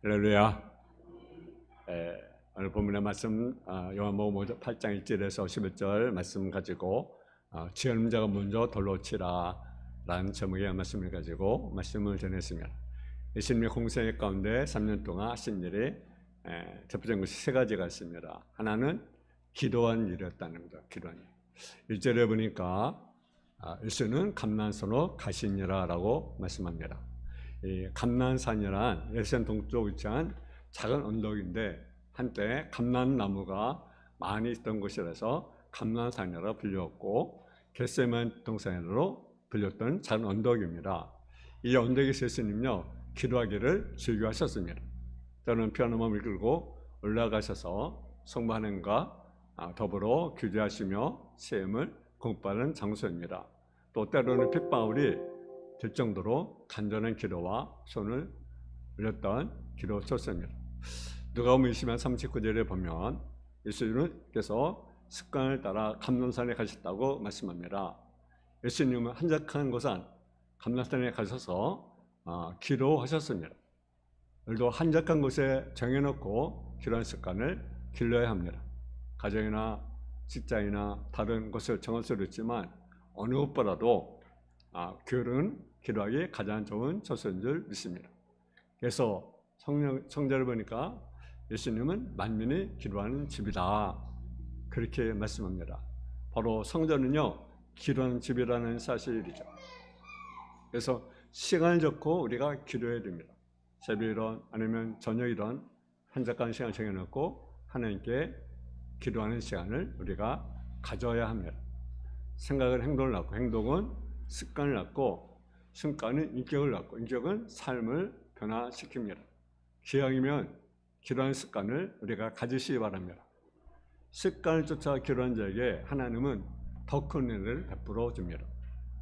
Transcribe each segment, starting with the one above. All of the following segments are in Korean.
할렐루야. 오늘 본문의 말씀 요한복음 8장 1절에서 11절 말씀 가지고 지은 자가 먼저 돌로 치라 라는 제목의 말씀을 가지고 말씀을 전했습니다. 예수님의 공생 가운데 3년 동안 하신 일이 대표적인 것이 세 가지가 있습니다. 하나는 기도한 일이었다는 거죠. 기도한 일. 1절에 보니까 예수는 감난산으로 가시니라 라고 말씀합니다. 이 감난산이란 예루살렘 동쪽에 위치한 작은 언덕인데 한때 감난나무가 많이 있던 곳이라서 감난산이라고 불렸고 겟세마네 동산으로 불렸던 작은 언덕입니다. 이 언덕에서 예수님은요 기도하기를 즐겨하셨습니다. 저는 피아노만 끌고 올라가셔서 성만행과 더불어 규제하시며 시험을 공부하는 장소입니다. 또 때로는 핏방울이 될 정도로 간절한 기도와 손을 올렸던 기도였습니다. 누가복음 20장 39절에 보면 예수님께서 습관을 따라 감난산에 가셨다고 말씀합니다. 예수님은 한적한 곳은 감난산에 가셔서 기도하셨습니다. 오늘도 한적한 곳에 정해놓고 기도하는 습관을 길러야 합니다. 가정이나 직장이나 다른 곳을 정할 수도 있지만 어느 곳보다도 교회는 기도하기 가장 좋은 처소인 줄 믿습니다. 그래서 성경을 보니까 예수님은 만민이 기도하는 집이다 그렇게 말씀합니다. 바로 성전은요 기도하는 집이라는 사실이죠. 그래서 시간을 잡고 우리가 기도해야 됩니다. 새벽이든 아니면 저녁이든 한적한 시간 정해놓고 하나님께 기도하는 시간을 우리가 가져야 합니다. 생각은 행동을 낳고 행동은 습관을 낳고 습관은 인격을 낳고 인격은 삶을 변화시킵니다. 기왕이면 기도하는 습관을 우리가 가지시기 바랍니다. 습관을 쫓아 기도하는 자에게 하나님은 더 큰 은혜를 베풀어 줍니다.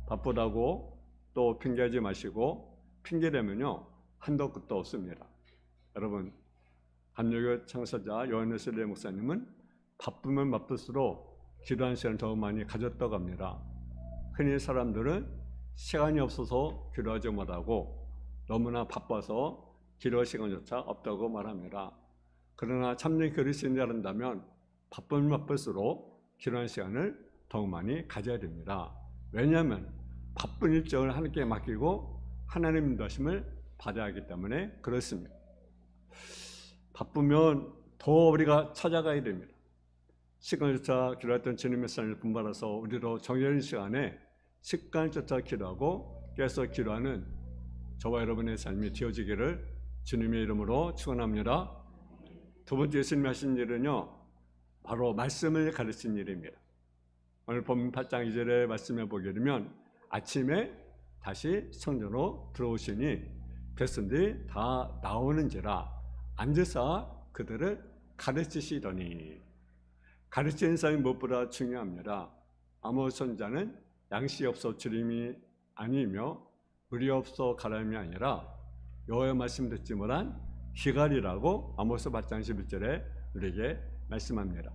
바쁘다고 또 핑계하지 마시고 핑계대면요 한도 끝도 없습니다. 여러분 감리교 창사자 요한 웨슬리 목사님은 바쁘면 바쁠수록 기도하는 시간을 더 많이 가졌다고 합니다. 흔히 사람들은 시간이 없어서 기도하지 못하고 너무나 바빠서 기도할 시간조차 없다고 말합니다. 그러나 참된 그리스도인이 한다면 바쁘면 바쁠수록 기도하는 시간을 더욱 많이 가져야 됩니다. 왜냐하면 바쁜 일정을 하나님께 맡기고 하나님 인도하심을 받아야 하기 때문에 그렇습니다. 바쁘면 더 우리가 찾아가야 됩니다. 시간조차 기도했던 주님의 사랑을 분발해서 우리도 정해진 시간에 습관을 쫓아 기도하고 깨서 기도하는 저와 여러분의 삶이 되어지기를 주님의 이름으로 축원합니다. 두 번째 예수님이 하신 일은요 바로 말씀을 가르친 일입니다. 오늘 본문 8장 2절에 말씀해 보게 되면 아침에 다시 성전으로 들어오시니 백성들이 다 나오는지라 앉으사 그들을 가르치시더니 가르치는 사람이 무엇보다 중요합니다. 아무 선자는 양식이 없어 주림이 아니며 물이 없어 가람이 아니라 여호와의 말씀 듣지 못한 기갈이라고 아모스 8장 11절에 우리에게 말씀합니다.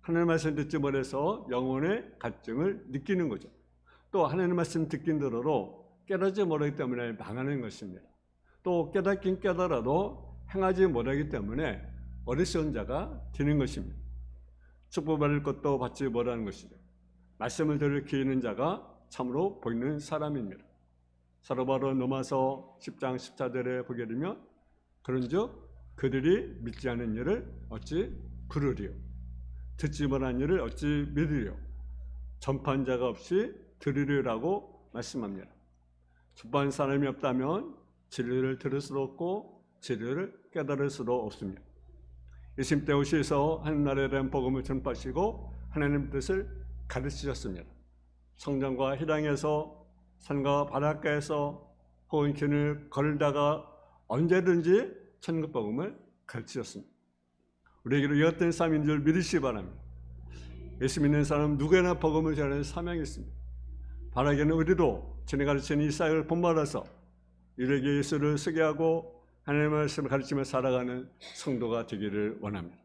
하나님의 말씀 듣지 못해서 영혼의 갈증을 느끼는 거죠. 또 하나님의 말씀 듣긴 들어도 깨닫지 못하기 때문에 망하는 것입니다. 또 깨닫긴 깨달아도 행하지 못하기 때문에 어리석은 자가 되는 것입니다. 축복받을 것도 받지 못하는 것이죠. 말씀을 들을 귀 있는 자가 참으로 보이는 사람입니다. 사도바로 로마서 10장 14절에 보게 되면 그런즉 그들이 믿지 않은 일을 어찌 부르리요 듣지 못한 일을 어찌 믿으리요 전파한 자가 없이 들으리라고 말씀합니다. 전파한 사람이 없다면 진리를 들을 수도 없고 진리를 깨달을 수도 없습니다. 예수님 때 오셔서 하늘나라에 대한 복음을 전파하시고 하나님 뜻을 가르치셨습니다. 성전과 희랑에서 산과 바닷가에서 혹은 길을 걸다가 언제든지 천국 복음을 가르치셨습니다. 우리에게도 이같은 삶인 줄 믿으시기 바랍니다. 예수 믿는 사람은 누구나 복음을 전하는 사명이 있습니다. 바라기는 우리도 전에 가르치는 이 사역을 본받아서 이들에게 예수를 소개하고 하나님의 말씀을 가르치며 살아가는 성도가 되기를 원합니다.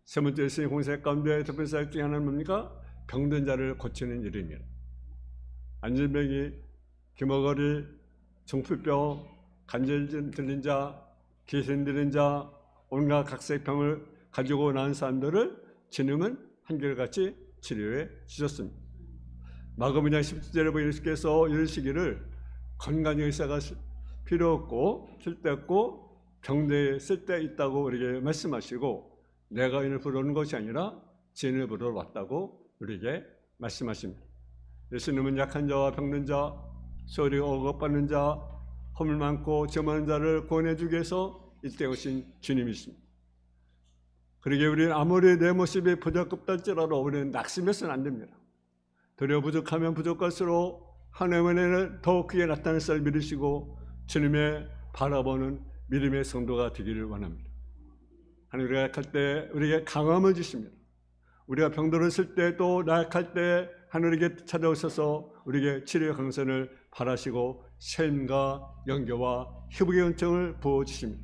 세 번째 예수님 공생 가운데 특별 사역 중에 하나는 뭡니까? 병든 자를 고치는 일입니다. 안진병이, 기머거리, 중풍병, 관절 들린 자, 귀신 들린 자, 온갖 각색 병을 가지고 나온 사람들을 주님은 한결같이 치료해 주셨습니다. 마가복음 17절에 보면 예수께서 이르시기를 건강에 의사가 필요 없고 쓸데없고 병대에 쓸데 있다고 우리에게 말씀하시고 내가 이를 부르는 것이 아니라 진을 부르러 왔다고 우리에게 말씀하십니다. 예수님은 약한 자와 병든 자, 소리 억압받는 자, 허물 많고 죄 많은 자를 구원해 주기 위해서 이때 오신 주님이십니다. 그러기에 우리는 아무리 내 모습이 부족할지라도 우리는 낙심해서는 안 됩니다. 도리어 부족하면 부족할수록 하나님의 은혜는 더욱 크게 나타날 것을 믿으시고 주님의 바라보는 믿음의 성도가 되기를 원합니다. 하나님 우리가 약할 때 우리에게 강함을 주십니다. 우리가 병들었을 때 또 나약할 때 하늘에게 찾아오셔서 우리에게 치료의 강선을 바라시고 셈과 영교와 회복의 은총을 부어주십니다.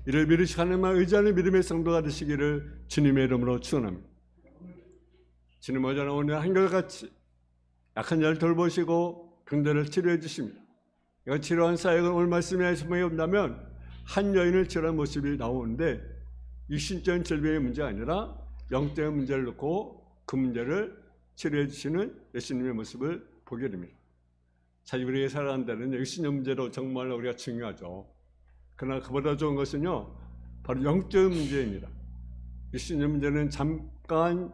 이를 믿으시고 하나님만 의지하는 믿음의 성도가 되시기를 주님의 이름으로 축원합니다. 주님 오전에 오늘 한결같이 약한 자를 돌보시고 병들을 치료해 주십니다. 이거 치료한 사역은 오늘 말씀에 본다면 한 여인을 치료한 모습이 나오는데 육신적인 질병의 문제가 아니라 영적인 문제를 놓고 그 문제를 치료해 주시는 예수님의 모습을 보게 됩니다. 사실 우리가 살아간다는 육신의 문제도 정말 우리가 중요하죠. 그러나 그보다 좋은 것은요, 바로 영적인 문제입니다. 육신의 문제는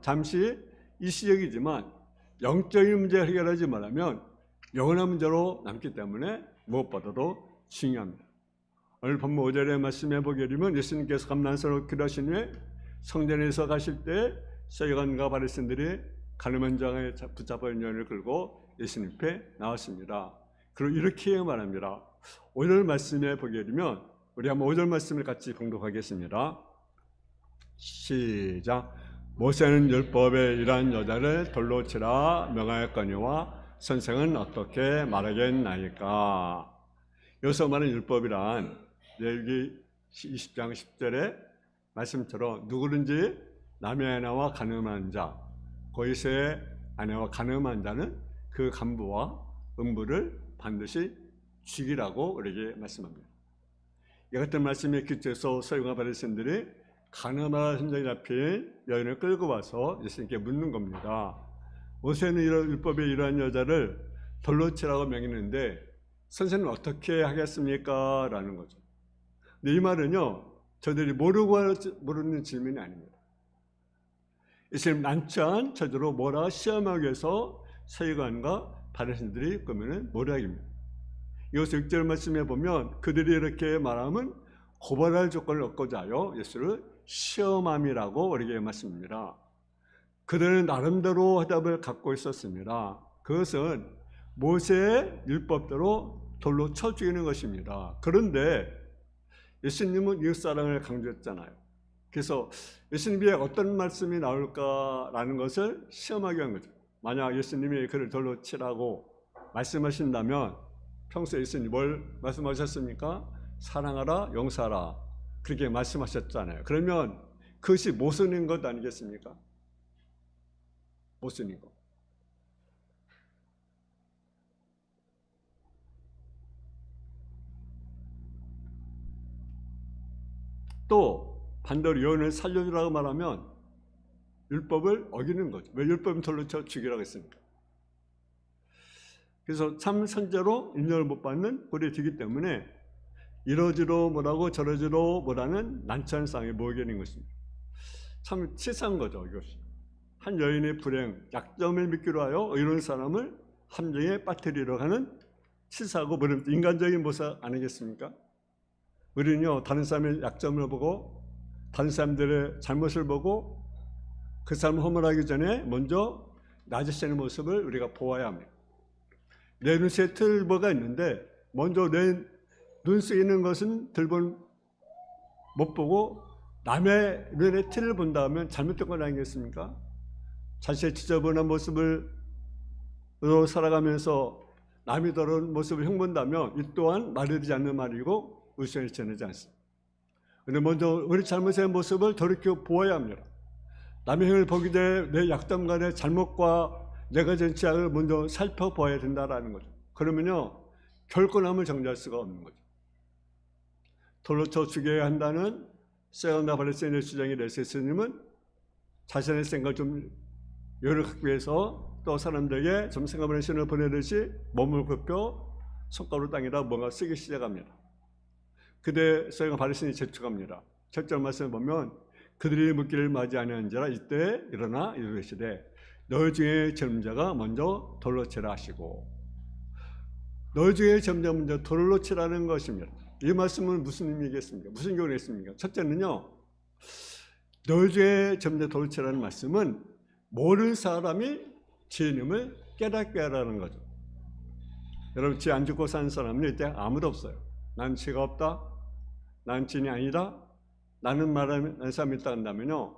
잠시 일시적이지만 영적인 문제를 해결하지 말하면 영원한 문제로 남기 때문에 무엇보다도 중요합니다. 오늘 본문 5절의 말씀해 보게 되면 예수님께서 감난산으로 기도하신 후에 성전에서 가실 때 서기관과 바리새인들이 가늠한 자에 붙잡아 있는 여인을 끌고 예수님 앞에 나왔습니다. 그리고 이렇게 말합니다. 5절 말씀에 보게 되면 우리 한번 5절 말씀을 같이 봉독하겠습니다. 시작. 모세는 율법에 이러한 여자를 돌로 치라 명하였거니와 선생은 어떻게 말하겠나이까. 여기서 말하는 율법이란 레위기 20장 10절의 말씀처럼 누구든지 남의 아내와 가늠한 자, 고이세의 아내와 가늠한 자는 그 간부와 음부를 반드시 죽이라고 우리에게 말씀합니다. 이 같은 말씀에 기초해서 서기관과 바리새인들이 가늠한 현장에 잡힌 여인을 끌고 와서 예수님께 묻는 겁니다. 모세는 이런 율법에 이러한 여자를 돌로 치라고 명했는데 선생님 어떻게 하겠습니까? 라는 거죠. 근데 이 말은요, 저들이 모르는 질문이 아닙니다. 예수님 난처한 저들로 뭐라 시험하기 위해서 서기관과 바리새인들이 그러면은 모략입니다. 이것을 6절 말씀해 보면 그들이 이렇게 말하면 고발할 조건을 얻고자 하여 예수를 시험함이라고 우리에게 말씀합니다. 그들은 나름대로 해답을 갖고 있었습니다. 그것은 모세의 율법대로 돌로 쳐 죽이는 것입니다. 그런데 예수님은 이웃사랑을 강조했잖아요. 그래서 예수님이 어떤 말씀이 나올까라는 것을 시험하기 위한 거죠. 만약 예수님이 그를 돌로 치라고 말씀하신다면 평소에 예수님 뭘 말씀하셨습니까? 사랑하라, 용서하라 그렇게 말씀하셨잖아요. 그러면 그것이 모순인 것 아니겠습니까? 모순인 것. 또 반대로 여인을 살려주라고 말하면 율법을 어기는 거죠. 왜 율법은 돌로 쳐 죽이라고 했습니까? 그래서 참 선제로 인정을 못 받는 꼴이 되기 때문에 이러지도 못하고 저러지도 못하는 난처한 상황에 모이게 된 것입니다. 참 치사한 거죠, 이것이. 한 여인의 불행, 약점을 믿기로 하여 이런 사람을 함정에 빠뜨리려 하는 치사하고 인간적인 모습 아니겠습니까? 우리는요, 다른 사람의 약점을 보고 다른 사람들의 잘못을 보고 그 사람을 허물하기 전에 먼저 나 자신의 모습을 우리가 보아야 합니다. 내 눈에 틀보가 있는데 먼저 내 눈 속에 있는 것은 못 보고 남의 눈에 틀을 본다면 잘못된 건 아니겠습니까? 자신의 지저분한 모습을 살아가면서 남이 더러운 모습을 흉본다면 이 또한 말이 되지 않는 말이고 의심을 지내지 않습니다. 그런데 먼저 우리 잘못의 모습을 돌이켜 보아야 합니다. 남의 행을 보기 전에 내 약점과 내 잘못과 내가 전 죄악을 먼저 살펴봐야 된다라는 거죠. 그러면요 결코 남을 정죄할 수가 없는 거죠. 돌로 쳐 죽여야 한다는 세간과 바리새인의 주장에 대해서 예수님은 자신의 생각을 좀 요약하기 위해서 또 사람들에게 좀 생각하는 신을 보내듯이 몸을 굽혀 손가락으로 땅에다 뭔가 쓰기 시작합니다. 그때 세간과 바리새인이 재촉합니다. 7절 말씀을 보면 그들이 묻기를 맞이 아니한지라 이때 일어나 이르시되 너희 중에 젊은 자가 먼저 돌로 치라 하시고, 너희 중에 젊은 자가 먼저 돌로 치라는 것입니다. 이 말씀은 무슨 의미겠습니까? 무슨 교훈이 있습니까? 첫째는요, 너희 중에 젊은 자가 돌로 치라는 말씀은 모든 사람이 죄인임을 깨닫게 하라는 거죠. 여러분, 죄 안 짓고 사는 사람은 이때 아무도 없어요. 난 죄가 없다, 난 죄인이 아니다, 나는 말하는 사람이 있다 한다면요,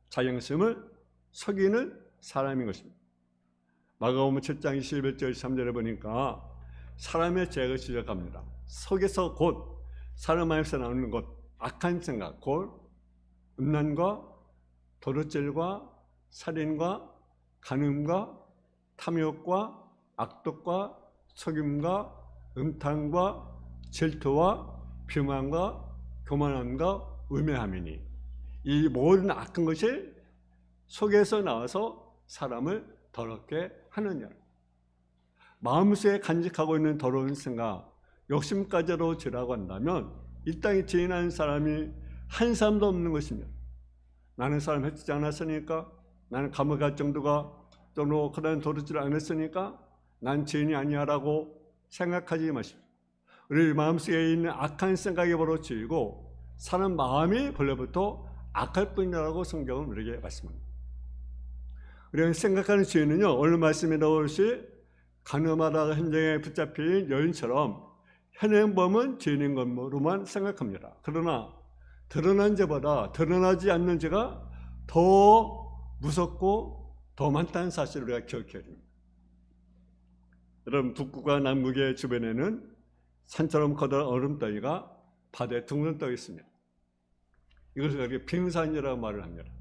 자기 양심을 속이는 사람인 것입니다. 마가복음 7장 21절 23절에 보니까 사람의 죄가 지적합니다. 속에서 곧 사람 안에서 나오는 것, 악한 생각, 곧 음란과 도둑질과 살인과 간음과 탐욕과 악독과 속임과 음탕과 질투와 비방과 교만함과 음해함이니, 이 모든 악한 것이 속에서 나와서 사람을 더럽게 하느냐. 마음속에 간직하고 있는 더러운 생각, 욕심까지로 죄라고 한다면 이 땅에 죄인한 사람이 한 사람도 없는 것입니다. 나는 사람 해치지 않았으니까, 나는 감옥 갈 정도가 또는 그런 도둑질을 안 했으니까 난 죄인이 아니야라고 생각하지 마십시오. 우리 마음속에 있는 악한 생각이 바로 죄이고, 사람 마음이 본래부터 악할 뿐이라고 성경은 우리에게 말씀합니다. 우리가 생각하는 죄는요, 오늘 말씀에 나오듯이 간음하다가 현장에 붙잡힌 여인처럼 현행범은 죄인인 것으로만 생각합니다. 그러나 드러난 죄보다 드러나지 않는 죄가 더 무섭고 더 많다는 사실을 우리가 기억해야 됩니다. 여러분, 북극과 남극의 주변에는 산처럼 커다란 얼음덩이가 바다에 둥근 떠 있습니다. 이것을 우리가 빙산이라고 말을 합니다.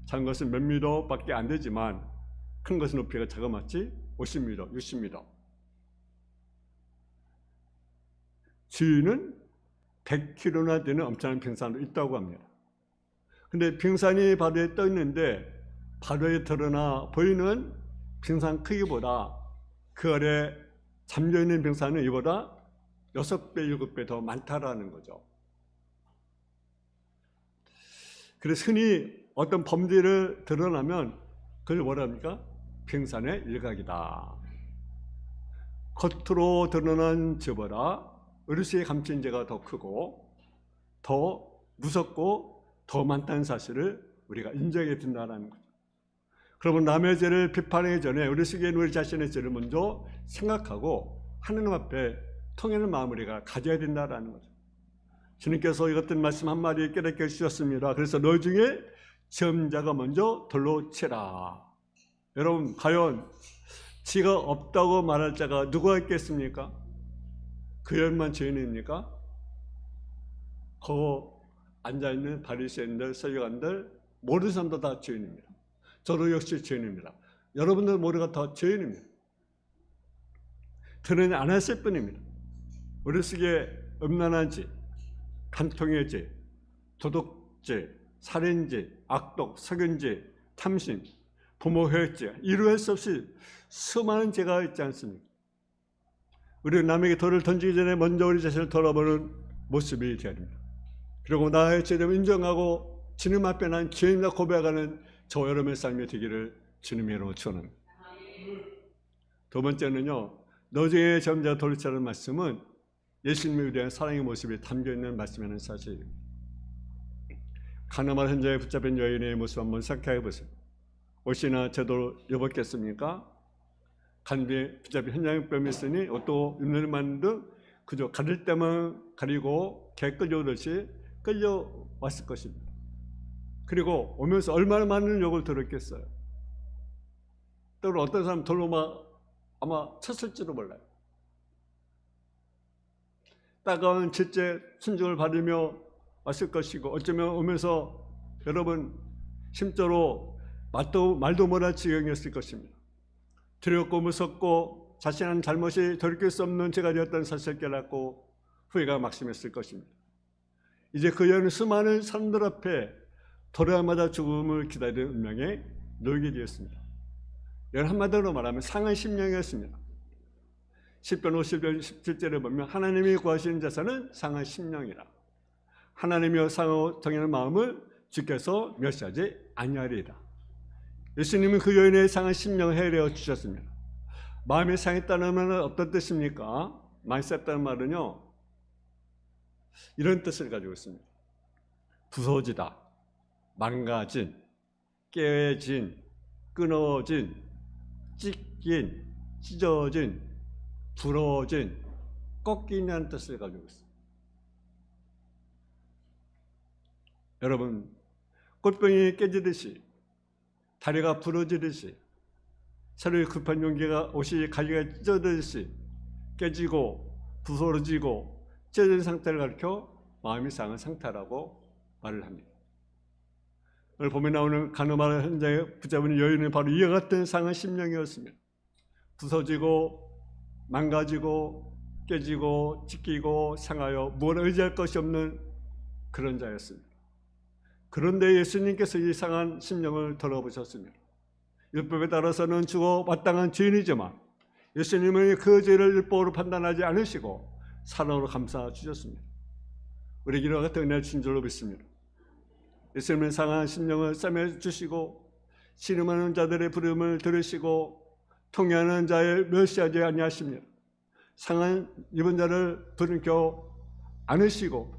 작은 것은 몇 미터밖에 안 되지만 큰 것은 높이가 자그마치 50m, 60m. 주위는 100km나 되는 엄청난 빙산도 있다고 합니다. 근데 빙산이 바다에 떠 있는데 바다에 드러나 보이는 빙산 크기보다 그 아래 잠겨있는 빙산은 이보다 6배, 7배 더 많다라는 거죠. 그래서 흔히 어떤 범죄를 드러나면 그걸 뭐라 합니까? 빙산의 일각이다. 겉으로 드러난 죄보다 어르신의 감춘 죄가 더 크고 더 무섭고 더 많다는 사실을 우리가 인정해야 된다는 거죠. 그러면 남의 죄를 비판하기 전에 우리 자신의 죄를 먼저 생각하고 하느님 앞에 통하는 마음을 우리가 가져야 된다는 거죠. 주님께서 이 같은 말씀 한마디 깨닫게 해주셨습니다. 그래서 너희 중에 젊은 자가 먼저 돌로 치라. 여러분, 과연 지가 없다고 말할 자가 누가 있겠습니까? 그들만 죄인입니까? 그 앉아있는 바리새인들, 서기관들 모든 사람도 다 죄인입니다. 저도 역시 죄인입니다. 여러분들 모두가 다 죄인입니다. 드러내지 않았을 뿐입니다. 우리 속에 음란한 죄, 간통의 죄, 도둑죄, 살인죄, 악독, 석연죄, 탐심, 부모 회역죄, 이루할 수 없이 수많은 죄가 있지 않습니까? 우리는 남에게 돌을 던지기 전에 먼저 우리 자신을 돌아보는 모습이 되어야 됩니다. 그리고 나의 죄를 인정하고 주님 앞에 난 죄인이라 고백하는 저 여러분의 삶이 되기를 주님의 이름으로 축원합니다. 두 번째는요, 너 중에 젊은 자가 돌로 치라는 말씀은 예수님에 대한 사랑의 모습이 담겨있는 말씀이라는 사실입니다. 가나안 현장에 붙잡힌 여인의 모습 한번 생각해 보세요. 옷이나 제대로 입었겠습니까? 간비에 붙잡힌 현장에 뺨했으니 옷도 입는 만도 그저 가릴 때만 가리고 개 끌려오듯이 끌려왔을 것입니다. 그리고 오면서 얼마나 많은 욕을 들었겠어요. 때로 어떤 사람 돌로 아마 쳤을지도 몰라요. 따가운 질제 순종을 받으며 왔을 것이고, 어쩌면 오면서 여러분 심적으로 말도 못할 지경이었을 것입니다. 두렵고 무섭고 자신의 잘못이 돌이킬 수 없는 죄가 되었다는 사실을 깨닫고 후회가 막심했을 것입니다. 이제 그 여인은 수많은 사람들 앞에 돌아마다 죽음을 기다리는 운명에 놓이게 되었습니다. 이건 한마디로 말하면 상한 심령이었습니다. 10편 50편 17절에 보면 하나님이 구하시는 자세는 상한 심령이라. 하나님이여 상하고 정하는 마음을 주께서 멸시하지 아니하리이다. 예수님은 그 여인의 상한 심령을 해결해 주셨습니다. 마음이 상했다는 말은 어떤 뜻입니까? 많이 썼다는 말은요, 이런 뜻을 가지고 있습니다. 부서지다, 망가진, 깨진, 끊어진, 찢긴, 찢어진, 부러진, 꺾이는 뜻을 가지고 있습니다. 여러분, 꽃병이 깨지듯이, 다리가 부러지듯이, 서로의 급한 용기가 옷이 가지가 찢어지듯이 깨지고 부서지고 찢어진 상태를 가리켜 마음이 상한 상태라고 말을 합니다. 오늘 봄에 나오는 가늠하라 현장에 붙잡은 여인은 바로 이와 같은 상한 심령이었습니다. 부서지고 망가지고 깨지고 찢기고 상하여 무엇을 의지할 것이 없는 그런 자였습니다. 그런데 예수님께서 이 상한 심령을 돌아보셨습니다. 율법에 따라서는 죽어 마땅한 죄인이지만 예수님은 그 죄를 율법으로 판단하지 않으시고 사랑으로 감싸 주셨습니다. 우리에게 이와 같은 은혜를 주신 줄로 믿습니다. 예수님은 상한 심령을 싸매 주시고 신음하는 자들의 부름을 들으시고 통회하는 자의 멸시하지 아니하십니다. 상한 입은 자를 부르켜 안으시고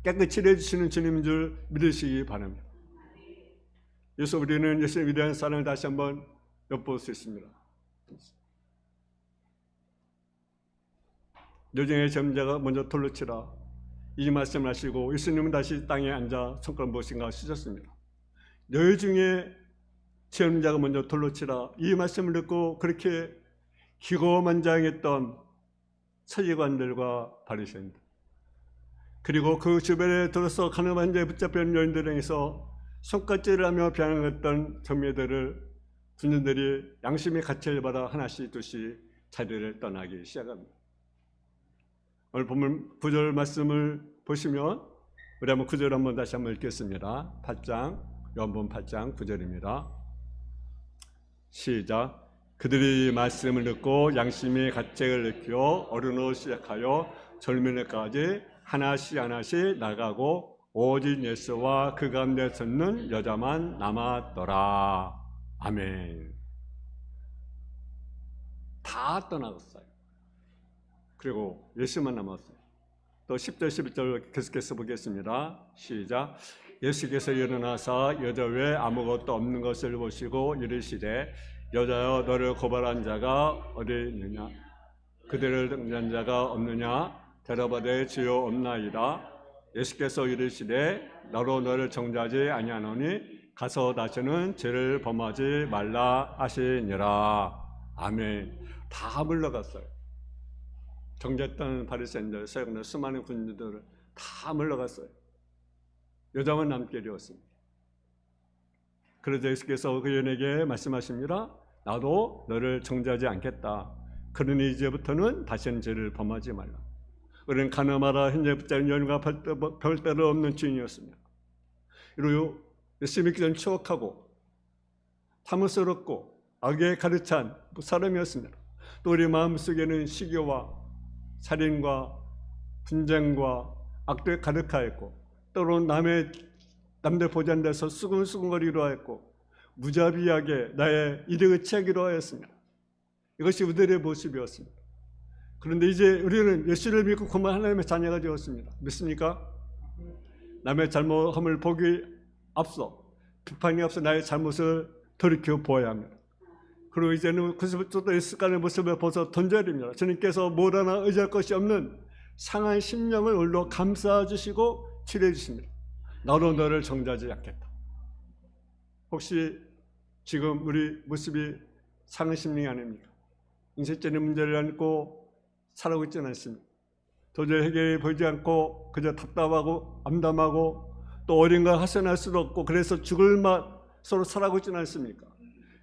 깨끗이 해주시는 주님인 줄 믿으시기 바랍니다. 그래서 우리는 예수님의 위대한 사랑을 다시 한번 엿볼 수 있습니다. 여정의 점자가 먼저 돌로 치라 이 말씀을 하시고 예수님은 다시 땅에 앉아 손가락 무엇인가 씻었습니다. 너희 중에 체험자가 먼저 돌로 치라 이 말씀을 듣고 그렇게 기고만장했던 서기관들과 바리새인들 그리고 그 주변에 들어서 가늠한 자에 붙잡힌 여인들을 향해서 손가락질을 하며 비난했던 정례들을 군인들이 양심의 가책을 받아 하나씩 둘씩 자리를 떠나기 시작합니다. 오늘 본문 9절 말씀을 보시면 우리 한번 9절 한번 다시 한번 읽겠습니다. 8장 요한복음 8장 9절입니다. 시작. 그들이 말씀을 듣고 양심의 가책을 느끼어 어른으로 시작하여 젊은이까지 하나씩 하나씩 나가고 오직 예수와 그 가운데 섰는 여자만 남았더라. 아멘. 다 떠나갔어요. 그리고 예수만 남았어요. 또 10절 11절 계속해서 보겠습니다. 시작. 예수께서 일어나사 여자 외에 아무것도 없는 것을 보시고 이르시되 여자여 너를 고발한 자가 어디 있느냐? 그들을 등잔 자가 없느냐? 대답하되 주여 없나이다. 예수께서 이르시되 나로 너를 정죄하지 아니하노니 가서 다시는 죄를 범하지 말라 하시니라. 아멘. 다 물러갔어요. 정죄했던 바리새인들, 서기관들, 수많은 군인들을 다 물러갔어요. 여자만 남게 되었습니다. 그러자 예수께서 그 여인에게 말씀하십니다. 나도 너를 정죄하지 않겠다. 그러니 이제부터는 다시는 죄를 범하지 말라. 우리는 가늠하라 현재 붙잡은 여인과 별다를 없는 주인이었습니다. 그리고 예수 믿기 전 추억하고 탐욕스럽고 악에 가득 찬 사람이었습니다. 또 우리 마음속에는 시기와 살인과 분쟁과 악도에 가득하였고 또는 남들 보지 않는 데서 수근수근거리기로 하였고 무자비하게 나의 이득을 취하기로 하였습니다. 이것이 우리들의 모습이었습니다. 그런데 이제 우리는 예수를 믿고 그만 하나님의 자녀가 되었습니다. 믿습니까? 남의 잘못함을 보기 앞서 비판이 앞서 나의 잘못을 돌이켜 보아야 합니다. 그리고 이제는 그것부터 예수님의 모습을 벗어 던져야 됩니다. 주님께서 뭘 하나 의지할 것이 없는 상한 심령을 오늘도 감싸 주시고 치료해 주십니다. 나도 너를 정죄하지 않겠다. 혹시 지금 우리 모습이 상한 심령이 아닙니까? 인생적인 문제를 안고 살아오고 있지는 않습니다. 도저히 해결이 보이지 않고 그저 답답하고 암담하고 또 어딘가 하소연할 수도 없고 그래서 죽을 맛 서로 살아오고 있지는 않습니까?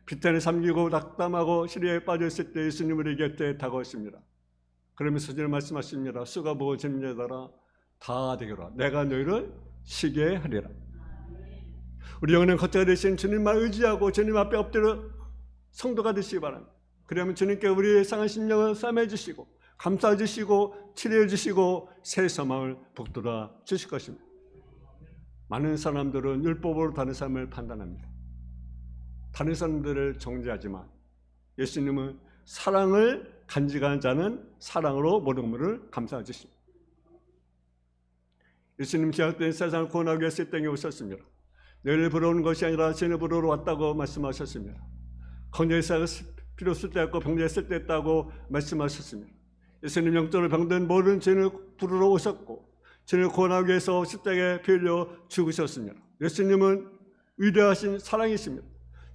비탄에 삼기고 낙담하고 시리에 빠져있을 때 예수님 우리 곁에 다가오십니다. 그러면서 저는 말씀하십니다. 수가 보고 짐자들아 다 되게 하라. 내가 너희를 쉬게 하리라. 우리 영혼의 거처가 되신 주님만 의지하고 주님 앞에 엎드려 성도가 되시기 바랍니다. 그러면 주님께 우리의 상한 심령을 싸매 주시고 감싸 주시고 치료해 주시고 새 소망을 북돋아 주실 것입니다. 많은 사람들은 율법으로 다른 사람을 판단합니다. 다른 사람들을 정죄하지만 예수님은 사랑을 간직하는 자는 사랑으로 모든 것을 감싸 주십니다. 예수님 제약된 세상을 구원하기 위해서 이 땅에 오셨습니다. 너희를 부러우는 것이 아니라 죄를 부르러 왔다고 말씀하셨습니다. 건강의 사가 필요 없을 때 있고 병자에 쓸 때 있다고 말씀하셨습니다. 예수님 영적으로 병든 모든 죄를 부르러 오셨고 죄를 구원하기 위해서 십자가에 피 흘려 죽으셨습니다. 예수님은 위대하신 사랑이십니다.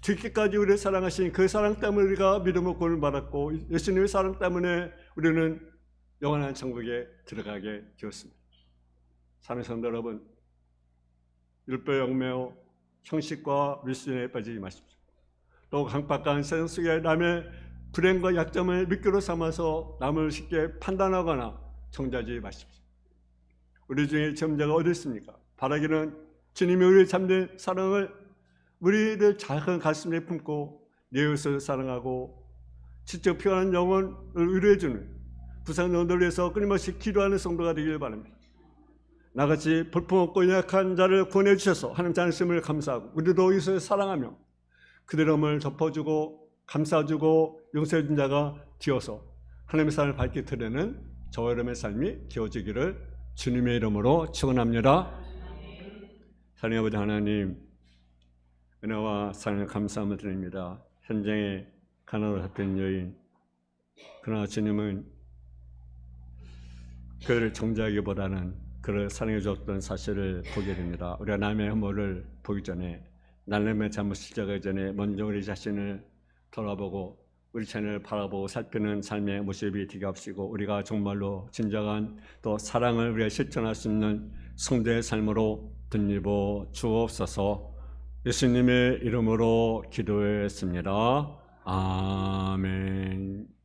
죽기까지 우리를 사랑하신 그 사랑 때문에 우리가 믿음으로 구원을 받았고 예수님의 사랑 때문에 우리는 영원한 천국에 들어가게 되었습니다. 사랑하는 성도 여러분, 율법에 얽매여 형식과 미신에 빠지지 마십시오. 또 강박한 세상 속에 남의 불행과 약점을 미끼로 삼아서 남을 쉽게 판단하거나 정죄하지 마십시오. 우리 중에 점자가 어디 있습니까? 바라기는 주님이 우리의 참된 사랑을 우리를 작은 가슴에 품고 내 이웃을 사랑하고 직접 피어난 영혼을 의뢰해주는 부상 영혼들을 위해서 끊임없이 기도하는 성도가 되길 바랍니다. 나같이 볼품없고 연약한 자를 구원해 주셔서 하나님 자녀심을 감사하고 우리도 이웃을 사랑하며 그들의 몸을 덮어주고 감싸주고 용서해준 자가 되어서 하나님의 삶을 밝게 드리는 저와 여러분의 삶이 되어지기를 주님의 이름으로 축원합니다. 하나님 아버지 하나님, 은혜와 사랑을 감사함을 드립니다. 현장에 가난으로 잡힌 여인, 그러나 주님은 그를 정죄하기보다는 그를 사랑해 주었던 사실을 보게 됩니다. 우리가 남의 허물을 보기 전에, 남의 잘못을 지적하기 전에 먼저 우리 자신을 돌아보고 우리 자신을 바라보고 살피는 삶의 모습이 되게 합시고 우리가 정말로 진정한 또 사랑을 우리가 실천할 수 있는 성도의 삶으로 덧입어 주옵소서. 예수님의 이름으로 기도했습니다. 아멘.